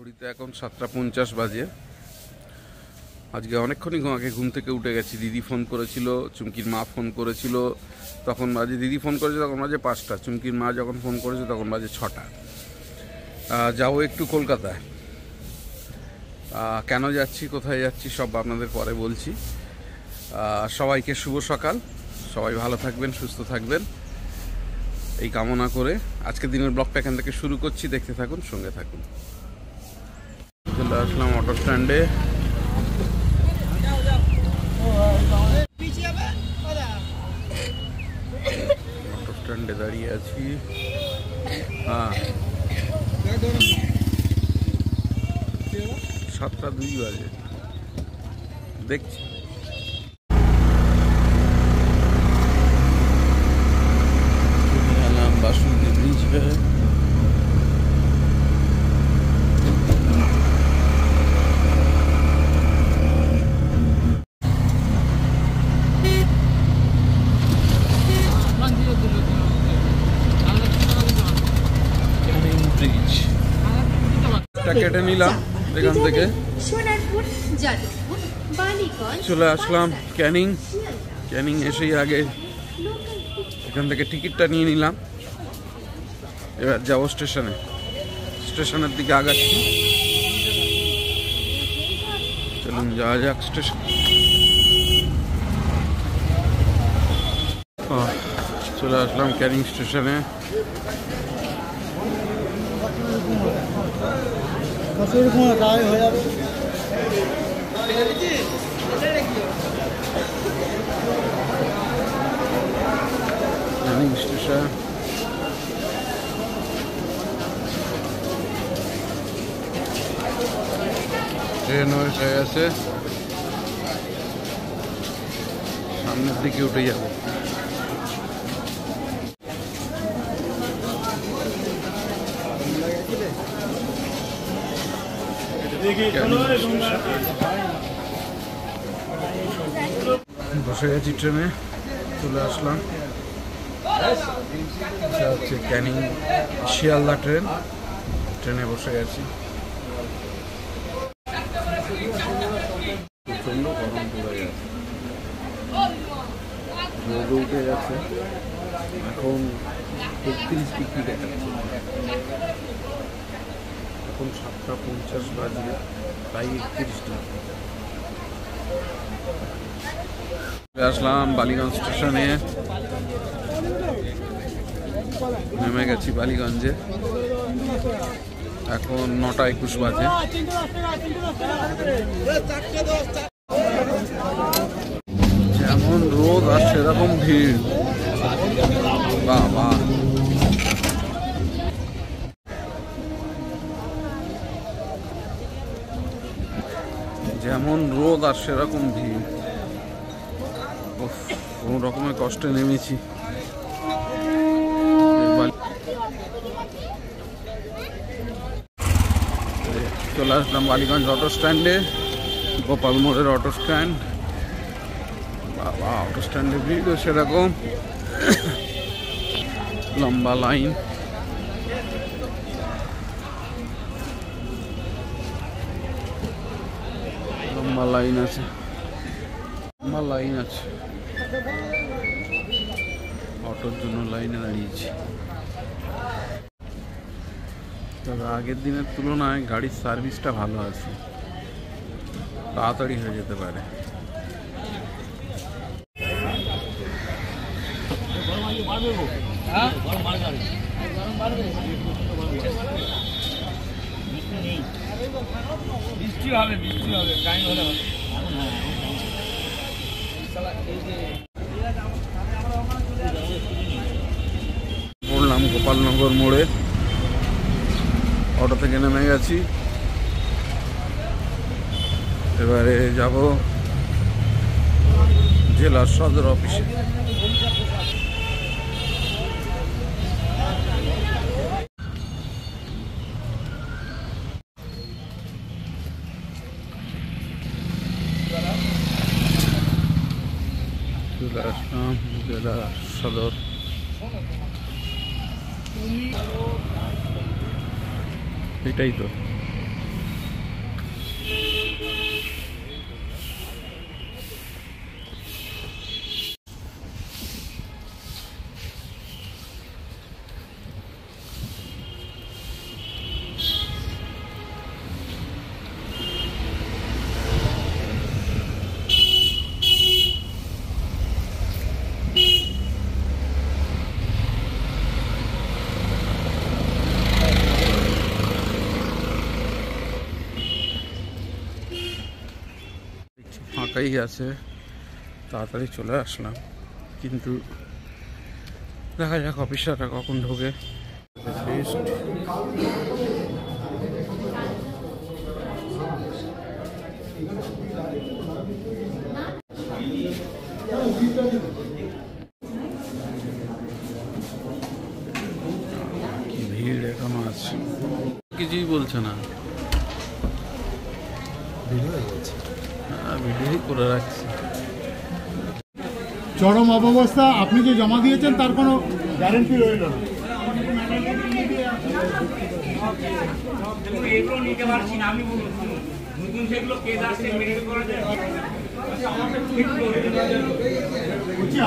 ঘড়িতে এখন 7:50 বাজে। আজকে অনেকক্ষণই আগে ঘুম থেকে উঠে গেছি। দিদি ফোন করেছিল, চুমকির মা ফোন করেছিল, তখন বাজে দিদি ফোন করেছে তখন বাজে 5টা, চুমকির মা যখন ফোন করেছে তখন বাজে 6টা। যাবো একটু কলকাতায়। কেন যাচ্ছি, কোথায় যাচ্ছি সব আপনাদের পরে বলছি। সবাইকে শুভ সকাল, সবাই ভালো থাকবেন, সুস্থ থাকবেন এই কামনা করে আজকের দিনের ব্লগটা এখান থেকে শুরু করছি। দেখতে থাকুন, সঙ্গে থাকুন। চলে আসলাম অটো স্ট্যান্ডে। অটো স্ট্যান্ডে দাঁড়িয়ে আছি। 7:02 বাজে। দেখছি বাসন্তী ব্রিজ पे কেটে নিলাম এখান থেকে, চলে আসলাম ক্যানিং। ক্যানিং এসেই আগে এখান থেকে টিকিটটা নিয়ে নিলাম। এবার যাবো স্টেশনে, স্টেশনের দিকে আগাচ্ছি। চলুন যাওয়া যাক স্টেশন। চলে আসলাম ক্যানিং স্টেশনে। ক্যানিং স্টেশন ট্রেন হয়ে গেছে, সামনের দিকে উঠে যাব। বসে গেছি ট্রেনে, চলে আসলাম। এটা হচ্ছে ক্যানিং শিয়ালদা ট্রেন, ট্রেনে বসে গেছি। প্রচন্ড গরম পড়ে গেছে, রোদ উঠে গেছে। এখন 31 ডিগ্রি দেখাচ্ছে। এখন 7:50 বাজে, তাই 31 ডিগ্রি। আসলাম বালিগঞ্জ স্টেশনে, নেমে গেছি বালিগঞ্জে। এখন 9:21 বাজে। যেমন রোদ আর সেরকম ভিড়। বাবা, যেমন রোদ আর সেরকম ভিড়। কোন রকমের কষ্টে নেমেছি। চলে আসলাম বালিগঞ্জ অটো স্ট্যান্ডে, গোপাল মোড়ের অটো স্ট্যান্ড। বাবা, অটো স্ট্যান্ডে ভিড় সেরকম, লম্বা লাইন। লম্বা লাইন আছে, লম্বা লাইন আছে। অটোর জন্য লাইনে দাঁড়িয়েছি। তবে আগের দিনের তুলনায় গাড়ির সার্ভিসটা ভালো আছে, তাড়াতাড়ি হয়ে যেতে পারে। বললাম গোপালনগর মোড়ে, অটো থেকে নেমে গেছি। এবারে যাব জেলার সদর অফিসে। চলে আসলাম জেলা সদর। এটাই তো ফাঁকাই আছে, তাড়াতাড়ি চলে আসলাম, কিন্তু দেখা যাক অফিসাররা কখন ঢোকে। কি ভিড় এখনো আছে, কিছুই বলছে না, ভিডিওই করে রাখছি। চরম অব্যবস্থা, আপনি যে জমা দিয়েছেন তার কোনো গ্যারেন্টি রইল না।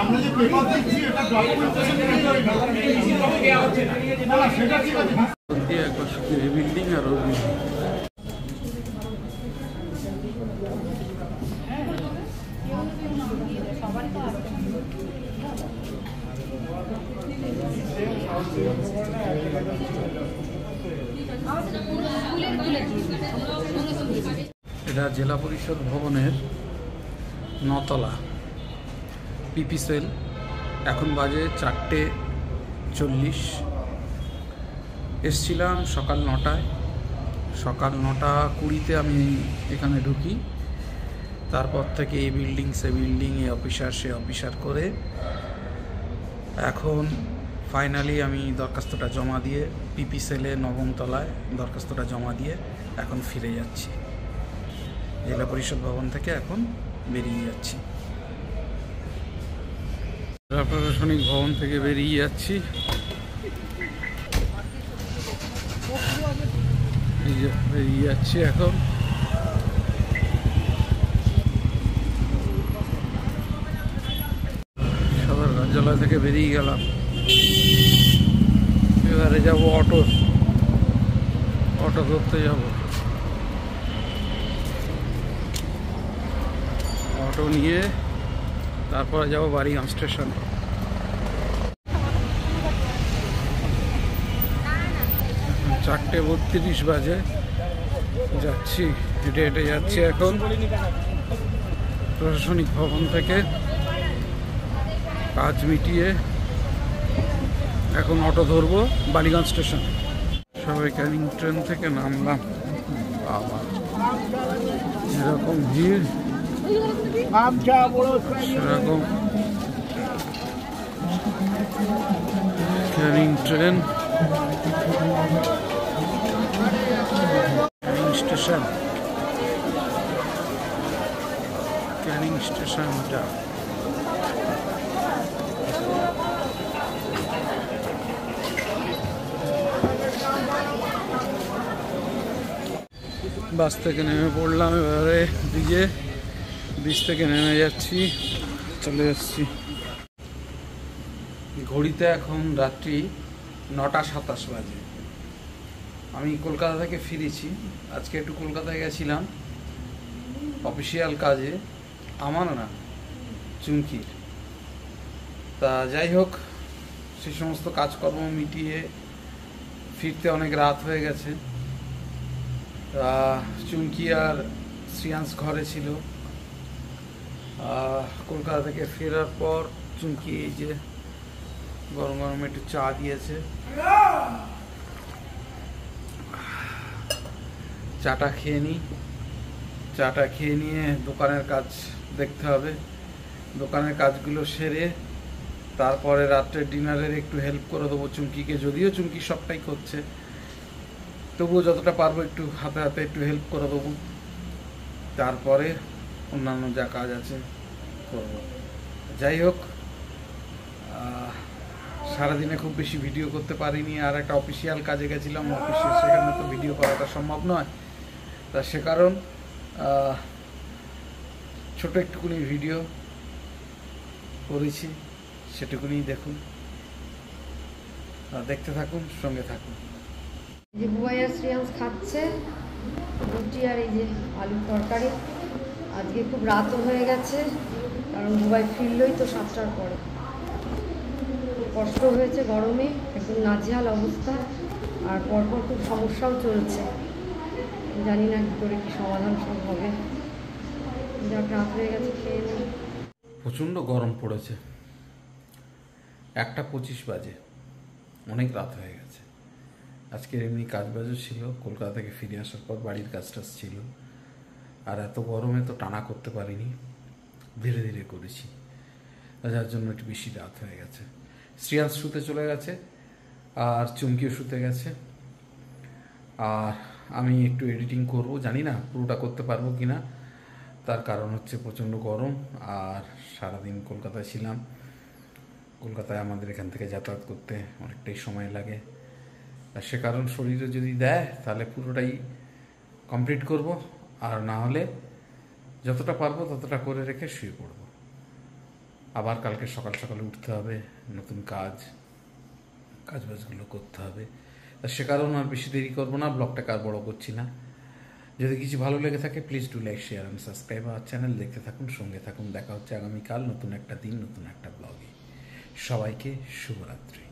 আমরা যে পেপার দিচ্ছি এটা সেটা ঠিক আছে, একবার শুধু এই বিল্ডিং আর ওই বিল্ডিং। এটা জেলা পরিষদ ভবনের 9তলা পিপি সেল। এখন বাজে 4:40। এসছিলাম সকাল 9টায়, সকাল 9:20 আমি এখানে ঢুকি। তারপর থেকে এই বিল্ডিং সে বিল্ডিং, এ অফিসার সে অফিসার করে এখন ফাইনালি আমি দরখাস্তটা জমা দিয়ে পিপি সেলে 9ম তলায় দরখাস্তটা জমা দিয়ে এখন ফিরে যাচ্ছি। জেলা পরিষদ ভবন থেকে এখন বেরিয়ে যাচ্ছি, জেলা প্রশাসনিক ভবন থেকে বেরিয়ে যাচ্ছি। এই যে বেরিয়ে যাচ্ছি এখন। সদর কার্যালয় থেকে বেরিয়ে গেলাম, এবারে যাব অটো ধরতে যাব। অটো নিয়ে তারপরে যাব বাড়িগাঁও স্টেশনে। এখন 4:32 বাজে, যাচ্ছি, হেঁটে হেঁটে যাচ্ছি এখন প্রশাসনিক ভবন থেকে। কাজ মিটিয়ে এখন অটো ধরবো বালিগঞ্জ স্টেশন। সবাই ক্যানিং ট্রেন থেকে নামলাম, আবার যেরকম ভিড় সেরকম ক্যানিং ট্রেন, ক্যানিং স্টেশন, ক্যানিং স্টেশনটা বাস থেকে নেমে পড়লাম। এবারে ব্রিজ থেকে নেমে যাচ্ছি, চলে যাচ্ছি। ঘড়িতে এখন রাত্রি 9:27 বাজে। আমি কলকাতা থেকে ফিরেছি, আজকে একটু কলকাতায় গেছিলাম অফিসিয়াল কাজে, আমার না চুমকির। তা যাই হোক, সেই সমস্ত কাজকর্ম মিটিয়ে ফিরতে অনেক রাত হয়ে গেছে। চুমকি আর শ্রিয়াংশ ঘরে ছিল। কলকাতা থেকে ফেরার পর চুমকি এই যে গরম গরম একটু চা দিয়েছে, চাটা খেয়ে নিই। চাটা খেয়ে নিয়ে দোকানের কাজ দেখতে হবে, দোকানের কাজগুলো সেরে তারপরে রাত্রের ডিনারের একটু হেল্প করে দেবো চুমকিকে। যদিও চুমকি সবটাই করছে, তবুও যতটা পারবো একটু হাতে হাতে একটু হেল্প করে দেবো। তারপরে অন্যান্য যা কাজ আছে করব। যাই হোক, সারাদিনে খুব বেশি ভিডিও করতে পারিনি। আর একটা অফিসিয়াল কাজে গেছিলাম অফিসে, সেখানে তো ভিডিও করাটা সম্ভব নয়। তা সে কারণ ছোট একটুকুনি ভিডিও করেছি, সেটুকুনি দেখুন, দেখতে থাকুন, সঙ্গে থাকুন। যে বুবাই আর শ্রেয়াংশ খাচ্ছে রুটি আর এই যে আলুর তরকারি। আজকে খুব রাতও হয়ে গেছে, কারণ বুবাই ফিরলই তো 7টার পরে। কষ্ট হয়েছে গরমে, একদম নাজেহাল অবস্থা, আর পরপর খুব সমস্যাও চলছে। জানি না কী করে কী সমাধান সব হবে। যাক রাত হয়ে গেছে, খেয়ে নিই। প্রচণ্ড গরম পড়েছে, 1:25 বাজে, অনেক রাত হয়ে গেছে। আজকে এমনি কাজবাজও ছিল, কলকাতা থেকে ফিরে আসার পর বাড়ির কাজ টাজ ছিল, আর এত গরমে তো টানা করতে পারিনি, ধীরে ধীরে করেছি, যার জন্য একটু বেশি রাত হয়ে গেছে। শ্রেয়াংশ শুতে চলে গেছে, আর চুমকিও শুতে গেছে, আর আমি একটু এডিটিং করব, জানি না পুরোটা করতে পারবো কি না, তার কারণ হচ্ছে প্রচণ্ড গরম, আর সারাদিন কলকাতায় ছিলাম। কলকাতায় আমাদের এখান থেকে যাতায়াত করতে অনেকটাই সময় লাগে, আর সে কারণ শরীরে যদি দেয় তাহলে পুরোটাই কমপ্লিট করব, আর না হলে যতটা পারবো ততটা করে রেখে শুয়ে পড়ব। আবার কালকে সকাল সকালে উঠতে হবে, নতুন কাজবাজগুলো করতে হবে, আর সে কারণ আর বেশি দেরি করবো না, ব্লগটাকে আর বড় করছি না। যদি কিছু ভালো লেগে থাকে please do like, share and subscribe our channel. দেখতে থাকুন, সঙ্গে থাকুন। দেখা হচ্ছে আগামীকাল নতুন একটা দিন, নতুন একটা ব্লগে। সবাইকে শুভরাত্রি।